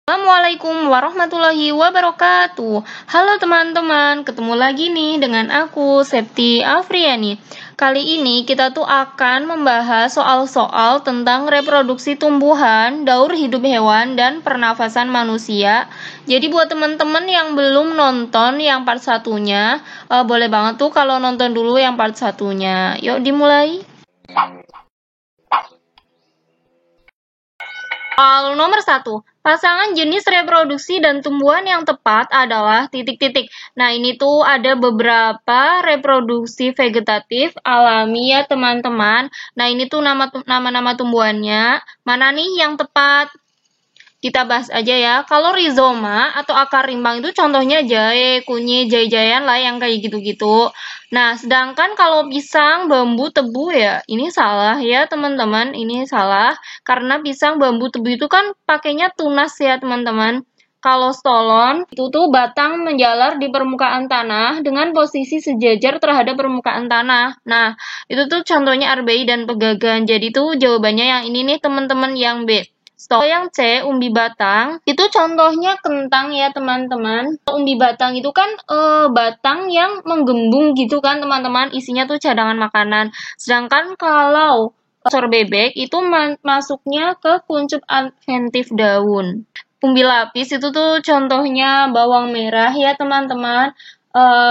Assalamualaikum warahmatullahi wabarakatuh. Halo teman-teman, ketemu lagi nih dengan aku, Septi Afriani. Kali ini kita tuh akan membahas soal-soal tentang reproduksi tumbuhan, daur hidup hewan, dan pernafasan manusia. Jadi buat teman-teman yang belum nonton yang part satunya, boleh banget tuh kalau nonton dulu yang part satunya. Yuk dimulai. Soal nomor 1, pasangan jenis reproduksi dan tumbuhan yang tepat adalah titik-titik. Nah, ini tuh ada beberapa reproduksi vegetatif alami ya teman-teman. Nah, ini tuh nama-nama tumbuhannya. Mana nih yang tepat? Kita bahas aja ya. Kalau rizoma atau akar rimbang itu contohnya jahe, kunyit, jahe-jahean lah yang kayak gitu-gitu. Nah, sedangkan kalau pisang, bambu, tebu ya, ini salah ya teman-teman. Ini salah karena pisang, bambu, tebu itu kan pakainya tunas ya teman-teman. Kalau stolon itu tuh batang menjalar di permukaan tanah dengan posisi sejajar terhadap permukaan tanah. Nah, itu tuh contohnya arbei dan pegagan. Jadi tuh jawabannya yang ini nih teman-teman, yang B. Yang C, umbi batang, itu contohnya kentang ya teman-teman. Umbi batang itu kan batang yang menggembung gitu kan teman-teman, isinya tuh cadangan makanan. Sedangkan kalau sor bebek itu masuknya ke kuncup adventif daun. Umbi lapis itu tuh contohnya bawang merah ya teman-teman.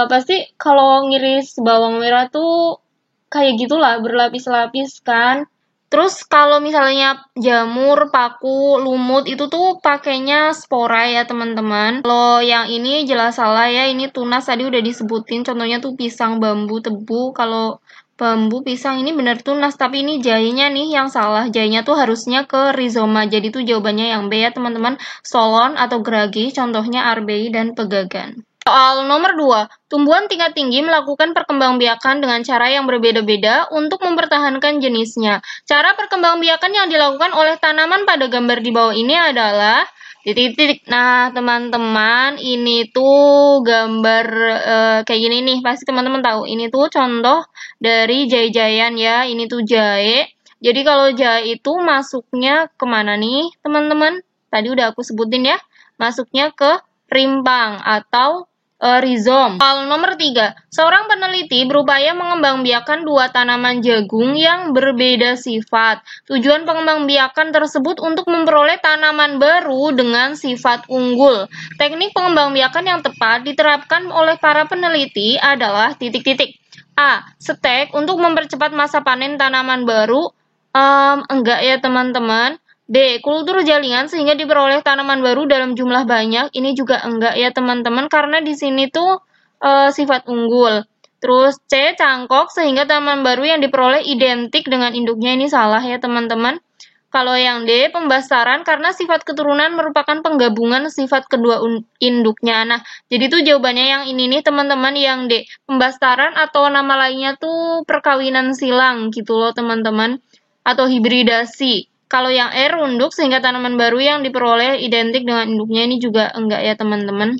Pasti kalau ngiris bawang merah tuh kayak gitulah, berlapis-lapis kan. Terus kalau misalnya jamur, paku, lumut itu tuh pakainya spora ya teman-teman. Kalau yang ini jelas salah ya, ini tunas tadi udah disebutin, contohnya tuh pisang, bambu, tebu. Kalau bambu, pisang ini benar tunas, tapi ini jahenya nih yang salah. Jahenya tuh harusnya ke rizoma, jadi tuh jawabannya yang B ya teman-teman. Solon atau geragi, contohnya arbei dan pegagan. Soal nomor 2, tumbuhan tingkat tinggi melakukan perkembangbiakan dengan cara yang berbeda-beda untuk mempertahankan jenisnya. Cara perkembangbiakan yang dilakukan oleh tanaman pada gambar di bawah ini adalah titik-titik. Nah, teman-teman, ini tuh gambar kayak gini nih. Pasti teman-teman tahu. Ini tuh contoh dari jahe-jahean ya. Ini tuh jahe. Jadi kalau jahe itu masuknya kemana nih, teman-teman? Tadi udah aku sebutin ya. Masuknya ke rimpang atau rizom. Soal nomor 3, seorang peneliti berupaya mengembangbiakan dua tanaman jagung yang berbeda sifat. Tujuan pengembangbiakan tersebut untuk memperoleh tanaman baru dengan sifat unggul. Teknik pengembangbiakan yang tepat diterapkan oleh para peneliti adalah titik-titik. A. Stek untuk mempercepat masa panen tanaman baru. Enggak ya teman-teman. D. Kultur jaringan sehingga diperoleh tanaman baru dalam jumlah banyak. Ini juga enggak ya teman-teman, karena di sini tuh sifat unggul. Terus C. Cangkok sehingga tanaman baru yang diperoleh identik dengan induknya. Ini salah ya teman-teman. Kalau yang D. Pembastaran karena sifat keturunan merupakan penggabungan sifat kedua induknya. Nah, jadi tuh jawabannya yang ini nih teman-teman, yang D. Pembastaran atau nama lainnya tuh perkawinan silang gitu loh teman-teman. Atau hibridasi. Kalau yang E runduk sehingga tanaman baru yang diperoleh identik dengan induknya, ini juga enggak ya teman-teman.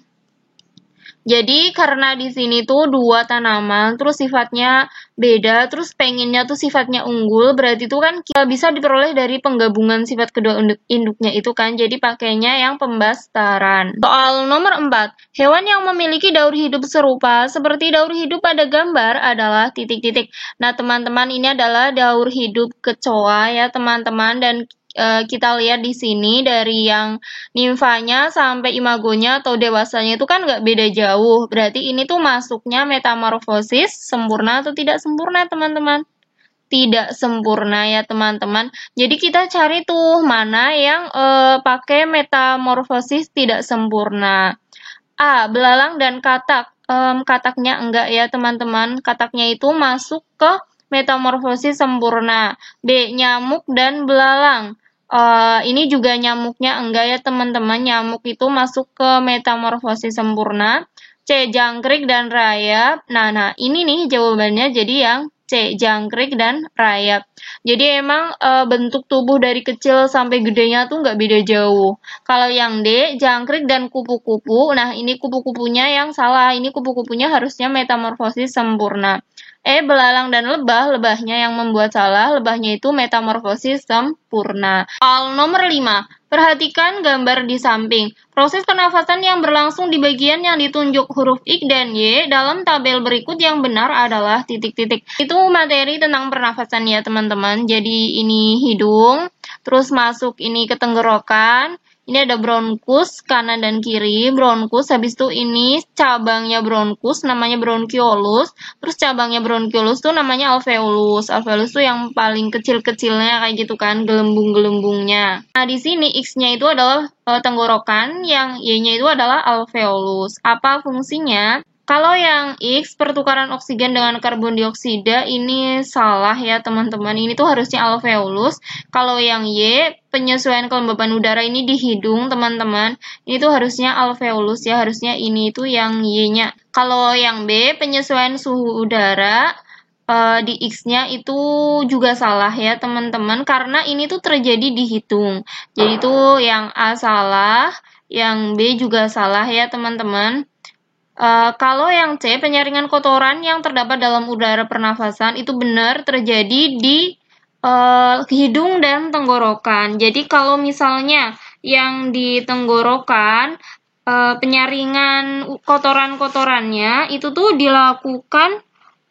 Jadi karena di sini tuh dua tanaman, terus sifatnya beda, terus pengennya tuh sifatnya unggul, berarti itu kan bisa diperoleh dari penggabungan sifat kedua induknya itu kan, jadi pakainya yang pembastaran. Soal nomor 4, hewan yang memiliki daur hidup serupa seperti daur hidup pada gambar adalah titik-titik. Nah teman-teman, ini adalah daur hidup kecoa ya teman-teman, dan kita lihat di sini dari yang nimfanya sampai imagonya atau dewasanya itu kan nggak beda jauh. Berarti ini tuh masuknya metamorfosis sempurna atau tidak sempurna teman-teman? Tidak sempurna ya teman-teman. Jadi kita cari tuh mana yang pakai metamorfosis tidak sempurna. A. Belalang dan katak. Kataknya enggak ya teman-teman. Kataknya itu masuk ke metamorfosis sempurna. B. Nyamuk dan belalang. Ini juga nyamuknya enggak ya teman-teman. Nyamuk itu masuk ke metamorfosis sempurna. C. Jangkrik dan rayap. Nah ini nih jawabannya, jadi yang C. Jangkrik dan rayap. Jadi emang bentuk tubuh dari kecil sampai gedenya tuh nggak beda jauh. Kalau yang D. Jangkrik dan kupu-kupu. Nah ini kupu-kupunya yang salah. Ini kupu-kupunya harusnya metamorfosis sempurna. Belalang dan lebah, lebahnya yang membuat salah, lebahnya itu metamorfosis sempurna. Soal nomor 5, Perhatikan gambar di samping. Proses pernafasan yang berlangsung di bagian yang ditunjuk huruf X dan Y dalam tabel berikut yang benar adalah titik-titik. Itu materi tentang pernafasan ya teman-teman. Jadi ini hidung, terus masuk ini ke tenggorokan. Ini ada bronkus kanan dan kiri, bronkus, habis itu ini cabangnya bronkus namanya bronchiolus, terus cabangnya bronchiolus tuh namanya alveolus. Alveolus tuh yang paling kecil-kecilnya kayak gitu kan, gelembung-gelembungnya. Nah, di sini X-nya itu adalah tenggorokan, yang Y-nya itu adalah alveolus. Apa fungsinya? Kalau yang X, pertukaran oksigen dengan karbon dioksida, ini salah ya teman-teman. Ini tuh harusnya alveolus. Kalau yang Y, penyesuaian kelembaban udara ini di hidung teman-teman. Ini tuh harusnya alveolus ya. Harusnya ini itu yang Y-nya. Kalau yang B, penyesuaian suhu udara, di X-nya itu juga salah ya teman-teman. Karena ini tuh terjadi di hidung. Jadi itu yang A salah, yang B juga salah ya teman-teman. Kalau yang C, penyaringan kotoran yang terdapat dalam udara pernafasan itu benar terjadi di hidung dan tenggorokan. Jadi kalau misalnya yang di tenggorokan, penyaringan kotoran-kotorannya itu tuh dilakukan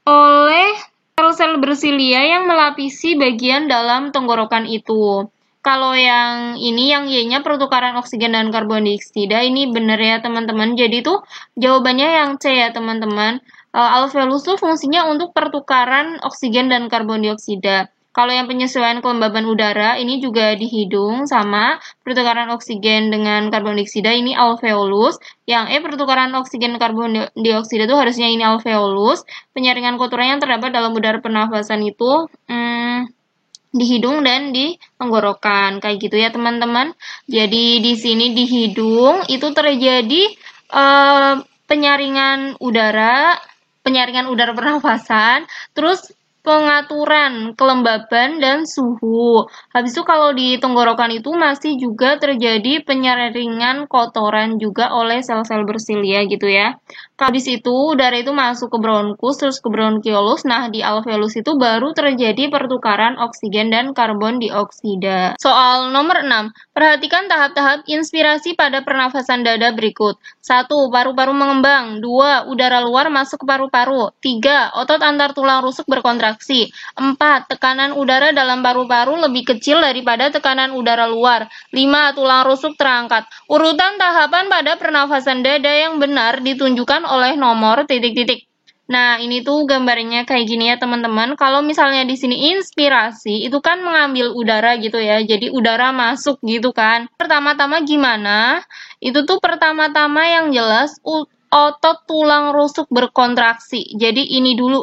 oleh sel-sel bersilia yang melapisi bagian dalam tenggorokan itu. Kalau yang ini, yang Y-nya pertukaran oksigen dan karbon dioksida, ini benar ya teman-teman. Jadi tuh jawabannya yang C ya teman-teman. Alveolus tuh fungsinya untuk pertukaran oksigen dan karbon dioksida. Kalau yang penyesuaian kelembaban udara, ini juga di hidung sama pertukaran oksigen dengan karbon dioksida, ini alveolus. Yang E, pertukaran oksigen karbon dioksida itu harusnya ini alveolus. Penyaringan kotoran yang terdapat dalam udara pernafasan itu di hidung dan di tenggorokan kayak gitu ya teman-teman. Jadi di sini di hidung itu terjadi penyaringan udara pernafasan, terus pengaturan kelembaban dan suhu. Habis itu kalau di tenggorokan itu masih juga terjadi penyaringan kotoran juga oleh sel-sel bersilia gitu ya. Habis itu udara itu masuk ke bronkus terus ke bronchiolus. Nah, di alveolus itu baru terjadi pertukaran oksigen dan karbon dioksida. Soal nomor 6. Perhatikan tahap-tahap inspirasi pada pernafasan dada berikut. 1. Paru-paru mengembang. 2. Udara luar masuk ke paru-paru. 3. Otot antar tulang rusuk berkontraksi. 4. Tekanan udara dalam paru-paru lebih kecil daripada tekanan udara luar. 5. Tulang rusuk terangkat. Urutan tahapan pada pernafasan dada yang benar ditunjukkan oleh nomor titik-titik. Nah, ini tuh gambarnya kayak gini ya teman-teman. Kalau misalnya di sini inspirasi, itu kan mengambil udara gitu ya. Jadi udara masuk gitu kan. Pertama-tama gimana? Itu tuh pertama-tama yang jelas otot tulang rusuk berkontraksi. Jadi ini dulu.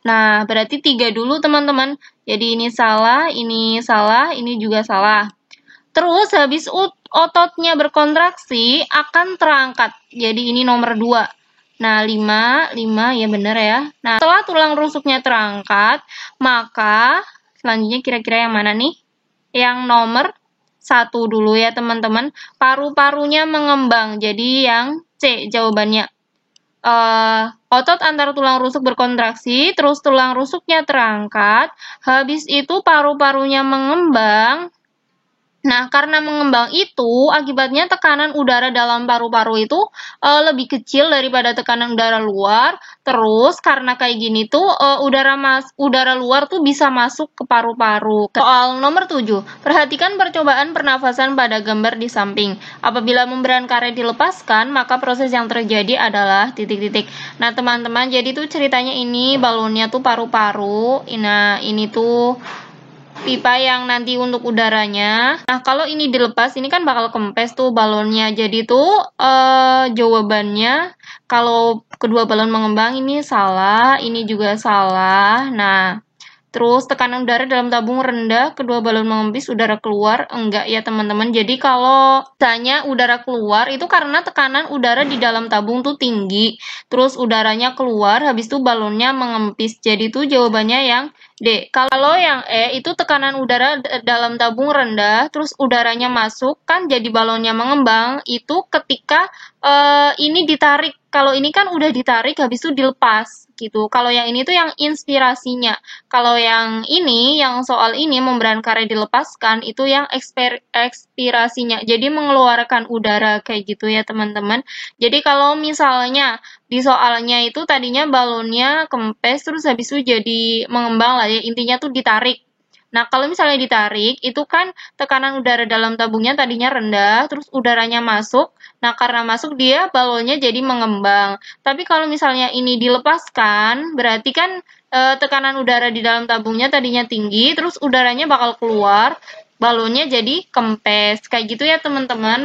Nah, berarti 3 dulu teman-teman. Jadi ini salah, ini juga salah. Terus habis ototnya berkontraksi akan terangkat. Jadi ini nomor 2. Nah, 5 ya benar ya. Nah, setelah tulang rusuknya terangkat, maka selanjutnya kira-kira yang mana nih? Yang nomor 1 dulu ya teman-teman. Paru-parunya mengembang. Jadi yang C jawabannya. Otot antar tulang rusuk berkontraksi, terus tulang rusuknya terangkat, habis itu paru-parunya mengembang. Nah, karena mengembang itu, akibatnya tekanan udara dalam paru-paru itu lebih kecil daripada tekanan udara luar. Terus, karena kayak gini tuh, udara luar tuh bisa masuk ke paru-paru. Soal nomor 7. Perhatikan percobaan pernafasan pada gambar di samping. Apabila membran karet dilepaskan, maka proses yang terjadi adalah titik-titik. Nah, teman-teman, jadi tuh ceritanya ini balonnya tuh paru-paru. Nah, ini tuh pipa yang nanti untuk udaranya. Nah, kalau ini dilepas, ini kan bakal kempes tuh balonnya. Jadi tuh jawabannya kalau kedua balon mengembang ini salah, ini juga salah. Nah, terus tekanan udara dalam tabung rendah, kedua balon mengempis, udara keluar. Enggak ya teman-teman. Jadi kalau misalnya udara keluar itu karena tekanan udara di dalam tabung tuh tinggi. Terus udaranya keluar, habis itu balonnya mengempis. Jadi tuh jawabannya yang D. Kalau yang E itu tekanan udara dalam tabung rendah, terus udaranya masuk, kan jadi balonnya mengembang, itu ketika ini ditarik. Kalau ini kan udah ditarik, habis itu dilepas, gitu. Kalau yang ini tuh yang inspirasinya. Kalau yang ini, yang soal ini, membran karet dilepaskan, itu yang ekspirasinya. Jadi mengeluarkan udara, kayak gitu ya teman-teman. Jadi kalau misalnya di soalnya itu tadinya balonnya kempes terus habis itu jadi mengembang lah ya, intinya tuh ditarik. Nah, kalau misalnya ditarik, itu kan tekanan udara dalam tabungnya tadinya rendah, terus udaranya masuk. Nah, karena masuk dia balonnya jadi mengembang. Tapi kalau misalnya ini dilepaskan, berarti kan tekanan udara di dalam tabungnya tadinya tinggi, terus udaranya bakal keluar, balonnya jadi kempes. Kayak gitu ya, teman-teman.